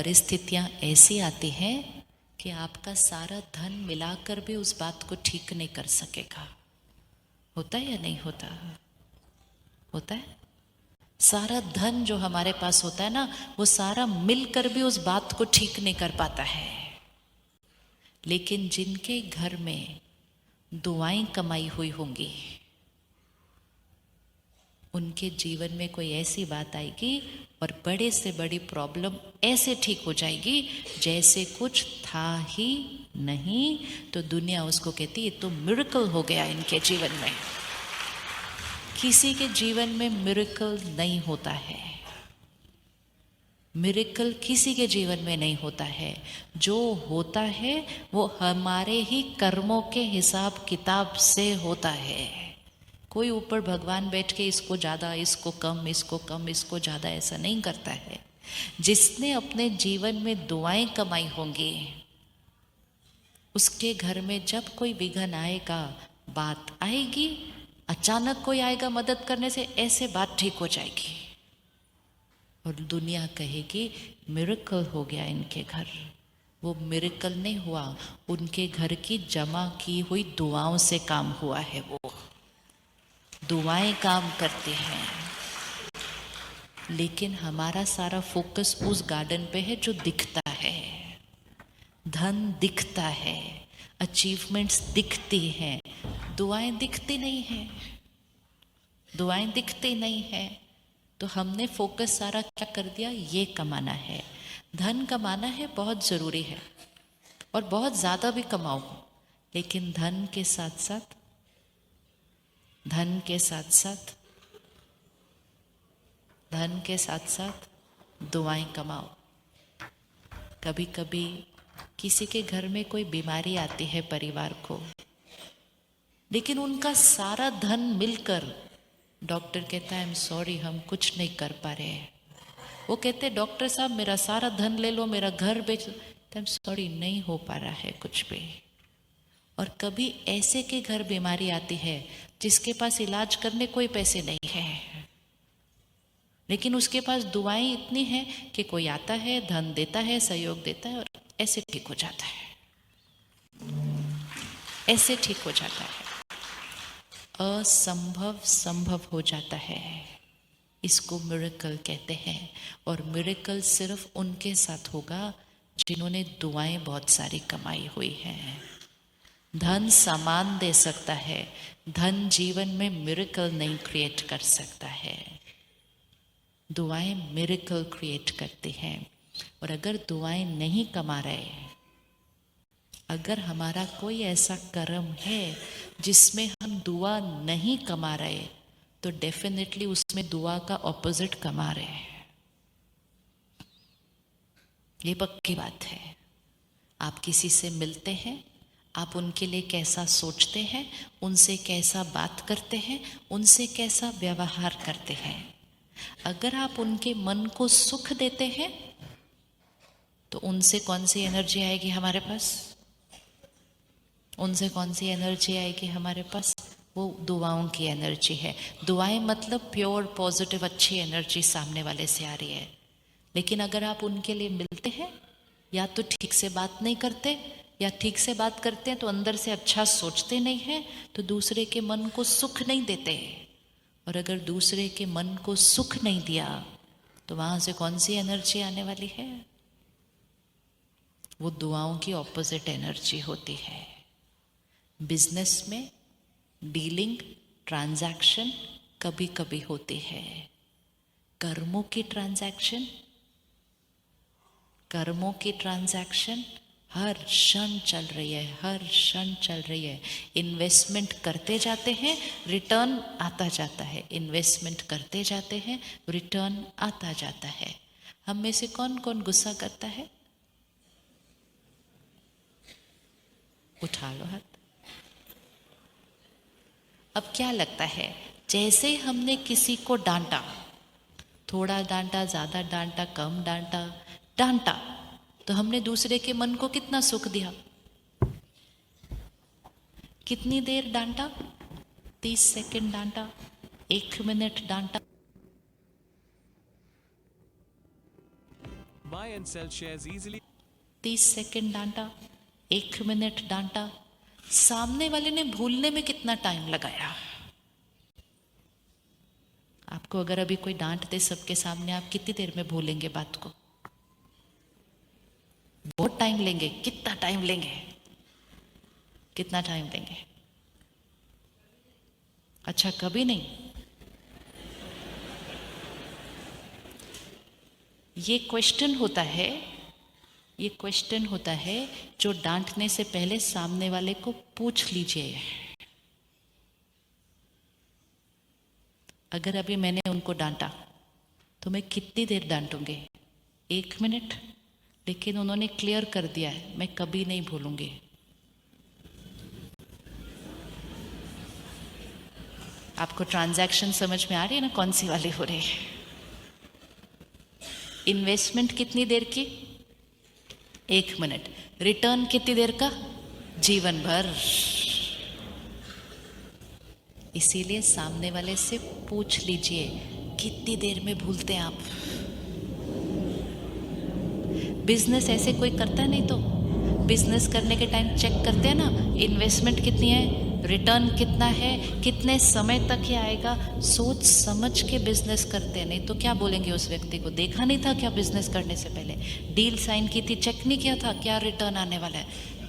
परिस्थितियां ऐसी आती हैं कि आपका सारा धन मिलाकर भी उस बात को ठीक नहीं कर सकेगा। होता है या नहीं होता? होता है। सारा धन जो हमारे पास होता है ना, वो सारा मिलकर भी उस बात को ठीक नहीं कर पाता है। लेकिन जिनके घर में दुआएं कमाई हुई होंगी, उनके जीवन में कोई ऐसी बात आएगी और बड़े से बड़ी प्रॉब्लम ऐसे ठीक हो जाएगी जैसे कुछ था ही नहीं। तो दुनिया उसको कहती है तो मिरेकल हो गया इनके जीवन में। किसी के जीवन में मिरेकल नहीं होता है। मिरेकल किसी के जीवन में नहीं होता है। जो होता है वो हमारे ही कर्मों के हिसाब किताब से होता है। कोई ऊपर भगवान बैठ के इसको ज़्यादा, इसको कम, इसको कम, इसको ज़्यादा ऐसा नहीं करता है। जिसने अपने जीवन में दुआएं कमाई होंगी, उसके घर में जब कोई विघ्न आएगा, बात आएगी, अचानक कोई आएगा मदद करने से, ऐसे बात ठीक हो जाएगी और दुनिया कहेगी मिरेकल हो गया इनके घर। वो मिरेकल नहीं हुआ, उनके घर की जमा की हुई दुआओं से काम हुआ है। वो दुआएं काम करते हैं। लेकिन हमारा सारा फोकस उस गार्डन पे है जो दिखता है। धन दिखता है, अचीवमेंट्स दिखती हैं, दुआएं दिखती नहीं हैं। दुआएं दिखती नहीं हैं। तो हमने फोकस सारा क्या कर दिया, ये कमाना है, धन कमाना है, बहुत ज़रूरी है और बहुत ज़्यादा भी कमाओ। लेकिन धन के साथ साथ, धन के साथ साथ, धन के साथ साथ दुआएं कमाओ। कभी कभी किसी के घर में कोई बीमारी आती है परिवार को, लेकिन उनका सारा धन मिलकर, डॉक्टर कहता है आई एम सॉरी हम कुछ नहीं कर पा रहे हैं। वो कहते डॉक्टर साहब मेरा सारा धन ले लो, मेरा घर बेच लो, तो आई एम सॉरी नहीं हो पा रहा है कुछ भी। और कभी ऐसे के घर बीमारी आती है जिसके पास इलाज करने कोई पैसे नहीं है, लेकिन उसके पास दुआएं इतनी हैं कि कोई आता है, धन देता है, सहयोग देता है और ऐसे ठीक हो जाता है। ऐसे ठीक हो जाता है। असंभव संभव हो जाता है। इसको मिरेकल कहते हैं। और मिरेकल सिर्फ उनके साथ होगा जिन्होंने दुआएं बहुत सारी कमाई हुई हैं। धन सामान दे सकता है, धन जीवन में मिरेकल नहीं क्रिएट कर सकता है। दुआएं मिरेकल क्रिएट करती हैं। और अगर दुआएं नहीं कमा रहे, अगर हमारा कोई ऐसा कर्म है जिसमें हम दुआ नहीं कमा रहे, तो डेफिनेटली उसमें दुआ का ऑपोजिट कमा रहे हैं। ये पक्की बात है। आप किसी से मिलते हैं, आप उनके लिए कैसा सोचते हैं, उनसे कैसा बात करते हैं, उनसे कैसा व्यवहार करते हैं। अगर आप उनके मन को सुख देते हैं तो उनसे कौन सी एनर्जी आएगी हमारे पास? उनसे कौन सी एनर्जी आएगी हमारे पास? वो दुआओं की एनर्जी है। दुआएं मतलब प्योर पॉजिटिव अच्छी एनर्जी सामने वाले से आ रही है। लेकिन अगर आप उनके लिए मिलते हैं, या तो ठीक से बात नहीं करते, या ठीक से बात करते हैं तो अंदर से अच्छा सोचते नहीं हैं, तो दूसरे के मन को सुख नहीं देते। और अगर दूसरे के मन को सुख नहीं दिया तो वहाँ से कौन सी एनर्जी आने वाली है? वो दुआओं की ऑपोजिट एनर्जी होती है। बिजनेस में डीलिंग, ट्रांजैक्शन कभी कभी होती है। कर्मों की ट्रांजैक्शन, कर्मों की ट्रांजैक्शन हर क्षण चल रही है, हर क्षण चल रही है। इन्वेस्टमेंट करते जाते हैं, रिटर्न आता जाता है। इन्वेस्टमेंट करते जाते हैं, रिटर्न आता जाता है। हम में से कौन कौन गुस्सा करता है? उठा लो हाथ। अब क्या लगता है, जैसे हमने किसी को डांटा, थोड़ा डांटा, ज़्यादा डांटा, कम डांटा, डांटा, तो हमने दूसरे के मन को कितना सुख दिया? कितनी देर डांटा? 30 सेकंड डांटा, 1 मिनट डांटा, Buy and sell shares easily. 30 second डांटा, 1 मिनट डांटा, सामने वाले ने भूलने में कितना टाइम लगाया? आपको अगर अभी कोई डांट दे सबके सामने, आप कितनी देर में भूलेंगे बात को? बहुत टाइम लेंगे। कितना टाइम लेंगे? कितना टाइम लेंगे? अच्छा, कभी नहीं। ये क्वेश्चन होता है, ये क्वेश्चन होता है जो डांटने से पहले सामने वाले को पूछ लीजिए। अगर अभी मैंने उनको डांटा तो मैं कितनी देर डांटूंगी? 1 मिनट। लेकिन उन्होंने क्लियर कर दिया है, मैं कभी नहीं भूलूंगी। आपको ट्रांजैक्शन समझ में आ रही है ना, कौन सी वाली हो रही है? इन्वेस्टमेंट कितनी देर की? 1 मिनट। रिटर्न कितनी देर का? जीवन भर। इसीलिए सामने वाले से पूछ लीजिए, कितनी देर में भूलते हैं आप? बिजनेस ऐसे कोई करता है नहीं तो बिजनेस करने के टाइम चेक करते हैं ना, इन्वेस्टमेंट कितनी है, रिटर्न कितना है, कितने समय तक ये आएगा, सोच समझ के बिजनेस करते हैं। नहीं तो क्या बोलेंगे उस व्यक्ति को, देखा नहीं था क्या बिजनेस करने से पहले? डील साइन की थी, चेक नहीं किया था क्या रिटर्न आने वाला है?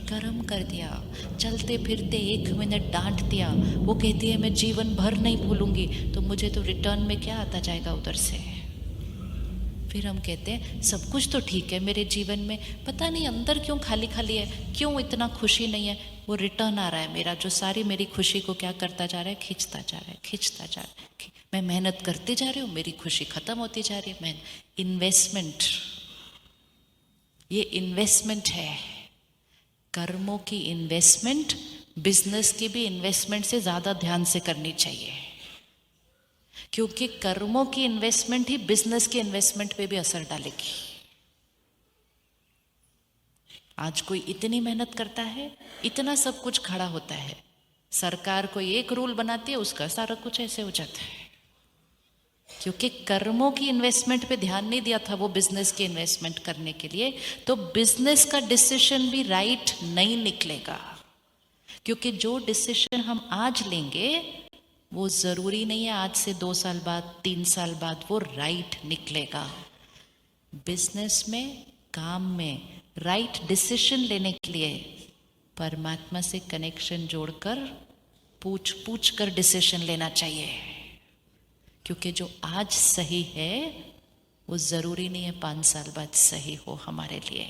कर्म कर दिया, चलते फिरते 1 मिनट डांट दिया, वो कहती है मैं जीवन भर नहीं भूलूंगी, तो मुझे तो रिटर्न में क्या आता जाएगा उधर से? फिर हम कहते हैं सब कुछ तो ठीक है मेरे जीवन में, पता नहीं अंदर क्यों खाली खाली है, क्यों इतना खुशी नहीं है? वो रिटर्न आ रहा है मेरा, जो सारी मेरी खुशी को क्या करता जा रहा है, खींचता जा रहा है, खींचता जा रहा है। मैं मेहनत करते जा रही हूँ, मेरी खुशी खत्म होती जा रही है। मैं इन्वेस्टमेंट, ये इन्वेस्टमेंट है। कर्मों की इन्वेस्टमेंट बिजनेस की भी इन्वेस्टमेंट से ज़्यादा ध्यान से करनी चाहिए, क्योंकि कर्मों की इन्वेस्टमेंट ही बिजनेस की इन्वेस्टमेंट पे भी असर डालेगी। आज कोई इतनी मेहनत करता है, इतना सब कुछ खड़ा होता है, सरकार कोई एक रूल बनाती है, उसका सारा कुछ ऐसे हो जाता है, क्योंकि कर्मों की इन्वेस्टमेंट पे ध्यान नहीं दिया था वो बिजनेस की इन्वेस्टमेंट करने के लिए। तो बिजनेस का डिसीजन भी राइट नहीं निकलेगा, क्योंकि जो डिसीजन हम आज लेंगे वो ज़रूरी नहीं है आज से 2 साल बाद, 3 साल बाद वो राइट निकलेगा। बिजनेस में, काम में राइट डिसीजन लेने के लिए परमात्मा से कनेक्शन जोड़कर पूछ पूछ कर डिसीजन लेना चाहिए, क्योंकि जो आज सही है वो ज़रूरी नहीं है 5 साल बाद सही हो हमारे लिए।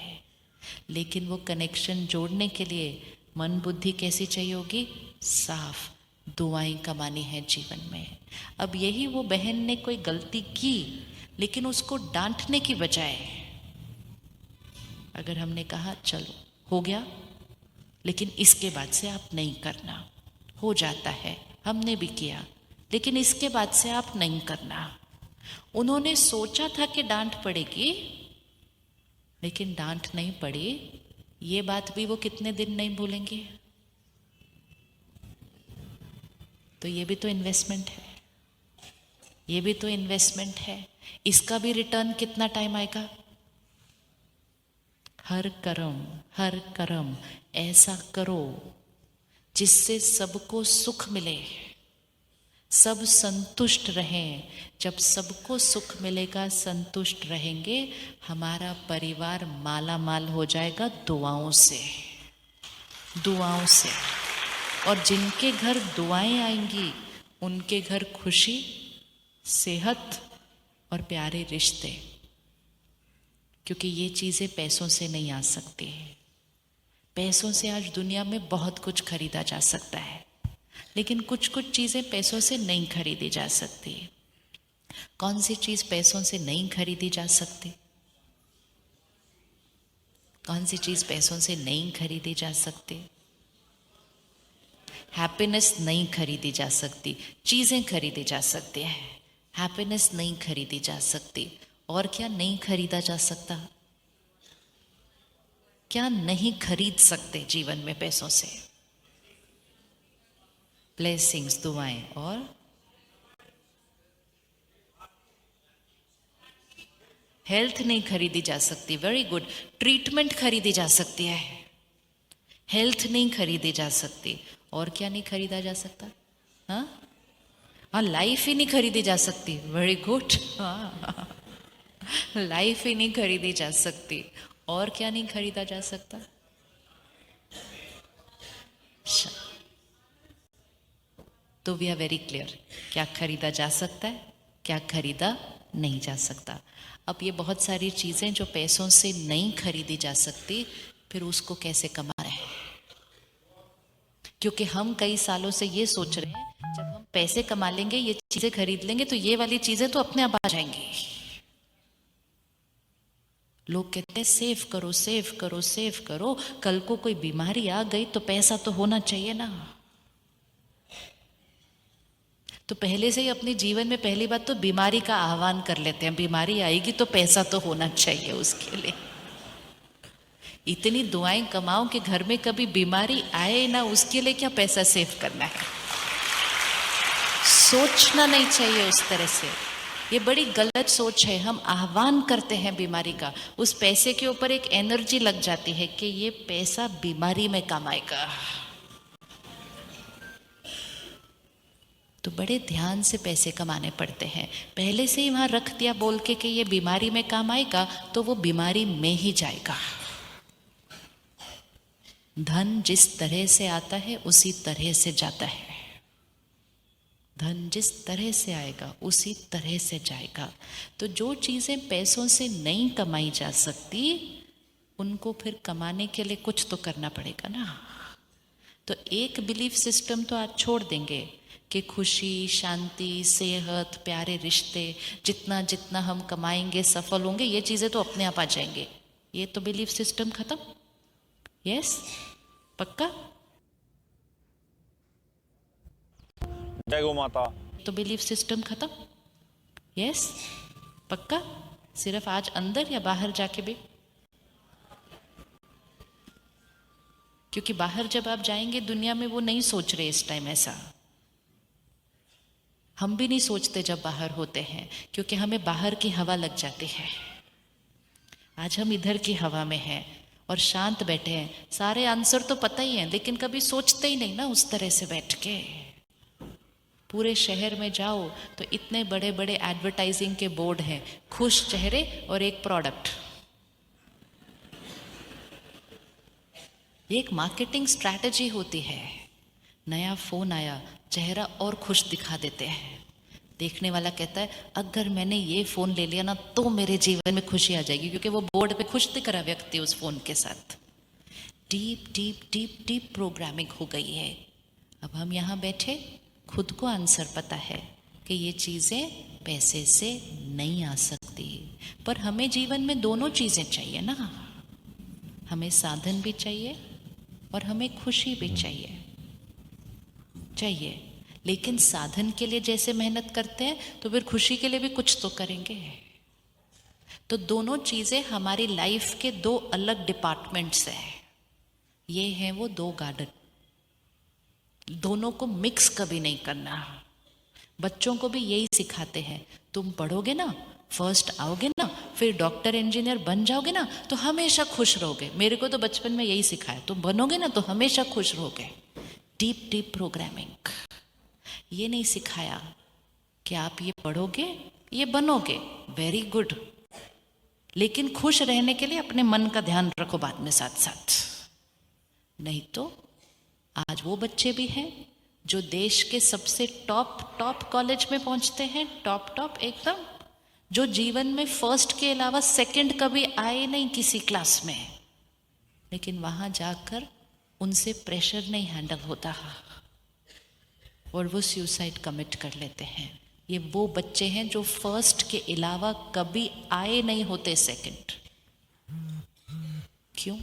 लेकिन वो कनेक्शन जोड़ने के लिए मन बुद्धि कैसी चाहिए होगी? साफ। दुआएं कमानी है जीवन में। अब यही वो बहन ने कोई गलती की, लेकिन उसको डांटने की बजाय अगर हमने कहा चलो हो गया, लेकिन इसके बाद से आप नहीं करना, हो जाता है, हमने भी किया, लेकिन इसके बाद से आप नहीं करना। उन्होंने सोचा था कि डांट पड़ेगी, लेकिन डांट नहीं पड़ी। ये बात भी वो कितने दिन नहीं भूलेंगे। तो ये भी तो इन्वेस्टमेंट है, ये भी तो इन्वेस्टमेंट है। इसका भी रिटर्न कितना टाइम आएगा? हर कर्म ऐसा करो जिससे सबको सुख मिले, सब संतुष्ट रहें। जब सबको सुख मिलेगा, संतुष्ट रहेंगे, हमारा परिवार माला माल हो जाएगा दुआओं से, दुआओं से। और जिनके घर दुआएं आएंगी उनके घर खुशी, सेहत और प्यारे रिश्ते, क्योंकि ये चीज़ें पैसों से नहीं आ सकती। पैसों से आज दुनिया में बहुत कुछ खरीदा जा सकता है, लेकिन कुछ कुछ चीज़ें पैसों से नहीं खरीदी जा सकती। कौन सी चीज़ पैसों से नहीं खरीदी जा सकती? कौन सी चीज़ पैसों से नहीं खरीदी जा सकती? हैप्पीनेस नहीं खरीदी जा सकती, चीज़ें खरीदी जा सकती हैं, हैप्पीनेस नहीं खरीदी जा सकती। और क्या नहीं खरीदा जा सकता? क्या नहीं खरीद सकते जीवन में पैसों से? ब्लेसिंग्स, दुआएं। और हेल्थ नहीं खरीदी जा सकती, वेरी गुड। ट्रीटमेंट खरीदी जा सकती है, हेल्थ नहीं खरीदी जा सकती। और क्या नहीं खरीदा जा सकता? हाँ हाँ, लाइफ ही नहीं खरीदी जा सकती, वेरी गुड। हाँ, लाइफ ही नहीं खरीदी जा सकती। और क्या नहीं खरीदा जा सकता? तो वी आर वेरी क्लियर, क्या खरीदा जा सकता है, क्या खरीदा नहीं जा सकता। अब ये बहुत सारी चीज़ें जो पैसों से नहीं खरीदी जा सकती, फिर उसको कैसे कमा रहे हैं? क्योंकि हम कई सालों से ये सोच रहे हैं जब हम पैसे कमा लेंगे, ये चीज़ें खरीद लेंगे, तो ये वाली चीज़ें तो अपने आप आ जाएंगी। लोग कहते हैं सेव करो सेव करो सेव करो, कल को कोई बीमारी आ गई तो पैसा तो होना चाहिए ना। तो पहले से ही अपने जीवन में पहली बात तो बीमारी का आह्वान कर लेते हैं, बीमारी आएगी तो पैसा तो होना चाहिए उसके लिए। इतनी दुआएं कमाओ कि घर में कभी बीमारी आए ना, उसके लिए क्या पैसा सेव करना है? सोचना नहीं चाहिए उस तरह से, ये बड़ी गलत सोच है। हम आह्वान करते हैं बीमारी का, उस पैसे के ऊपर एक एनर्जी लग जाती है कि ये पैसा बीमारी में काम आएगा। तो बड़े ध्यान से पैसे कमाने पड़ते हैं। पहले से ही वहाँ रख दिया बोल के कि ये बीमारी में काम आएगा, तो वो बीमारी में ही जाएगा। धन जिस तरह से आता है उसी तरह से जाता है। धन जिस तरह से आएगा उसी तरह से जाएगा। तो जो चीज़ें पैसों से नहीं कमाई जा सकती, उनको फिर कमाने के लिए कुछ तो करना पड़ेगा ना। तो एक बिलीफ सिस्टम तो आज छोड़ देंगे कि खुशी, शांति, सेहत, प्यारे रिश्ते, जितना जितना हम कमाएंगे सफल होंगे, ये चीज़ें तो अपने आप आ जाएंगे। ये तो बिलीफ सिस्टम खत्म। यस, पक्का? जय गौ माता। तो बिलीफ सिस्टम खत्म। यस, पक्का? सिर्फ आज अंदर या बाहर जाके भी? क्योंकि बाहर जब आप जाएंगे दुनिया में, वो नहीं सोच रहे इस टाइम ऐसा। हम भी नहीं सोचते जब बाहर होते हैं, क्योंकि हमें बाहर की हवा लग जाती है। आज हम इधर की हवा में हैं और शांत बैठे हैं, सारे आंसर तो पता ही हैं, लेकिन कभी सोचते ही नहीं ना उस तरह से बैठ के। पूरे शहर में जाओ तो इतने बड़े बड़े एडवर्टाइजिंग के बोर्ड हैं, खुश चेहरे और एक प्रोडक्ट। ये एक मार्केटिंग स्ट्रैटेजी होती है। नया फोन आया, चेहरा और खुश दिखा देते हैं। देखने वाला कहता है अगर मैंने ये फोन ले लिया ना तो मेरे जीवन में खुशी आ जाएगी, क्योंकि वो बोर्ड पे खुश दिख रहा व्यक्ति उस फोन के साथ। Deep deep deep deep programming हो गई है। अब हम यहाँ बैठे, खुद को आंसर पता है कि ये चीज़ें पैसे से नहीं आ सकती, पर हमें जीवन में दोनों चीज़ें चाहिए ना। हमें साधन भी चाहिए और हमें खुशी भी चाहिए। लेकिन साधन के लिए जैसे मेहनत करते हैं तो फिर खुशी के लिए भी कुछ तो करेंगे। तो दोनों चीज़ें हमारी लाइफ के दो अलग डिपार्टमेंट्स हैं। ये हैं वो दो गार्डन, दोनों को मिक्स कभी नहीं करना। बच्चों को भी यही सिखाते हैं, तुम पढ़ोगे ना, फर्स्ट आओगे ना, फिर डॉक्टर इंजीनियर बन जाओगे ना तो हमेशा खुश रहोगे। मेरे को तो बचपन में यही सिखाया, तुम बनोगे ना तो हमेशा खुश रहोगे। Deep deep programming. ये नहीं सिखाया कि आप ये पढ़ोगे, ये बनोगे, वेरी गुड, लेकिन खुश रहने के लिए अपने मन का ध्यान रखो बाद में साथ साथ। नहीं तो आज वो बच्चे भी हैं जो देश के सबसे टॉप कॉलेज में पहुंचते हैं, टॉप एकदम, जो जीवन में फर्स्ट के अलावा सेकंड कभी आए नहीं किसी क्लास में, लेकिन वहां जाकर उनसे प्रेशर नहीं हैंडल होता और वो सुसाइड कमिट कर लेते हैं। ये वो बच्चे हैं जो फर्स्ट के अलावा कभी आए नहीं होते सेकंड। क्यों?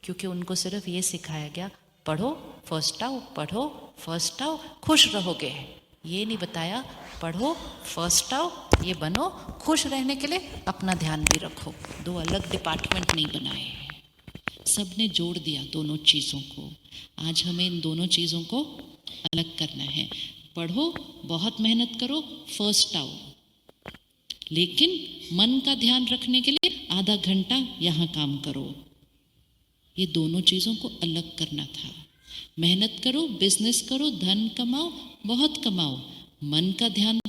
क्योंकि उनको सिर्फ ये सिखाया गया, पढ़ो फर्स्ट आओ, पढ़ो फर्स्ट आओ, खुश रहोगे। ये नहीं बताया पढ़ो फर्स्ट आओ, ये बनो, खुश रहने के लिए अपना ध्यान भी रखो। दो अलग डिपार्टमेंट नहीं बनाए, सबने जोड़ दिया दोनों चीज़ों को। आज हमें इन दोनों चीज़ों को अलग करना है। पढ़ो, बहुत मेहनत करो, फर्स्ट आओ, लेकिन मन का ध्यान रखने के लिए आधा घंटा यहाँ काम करो। ये दोनों चीज़ों को अलग करना था। मेहनत करो, बिजनेस करो, धन कमाओ, बहुत कमाओ, मन का ध्यान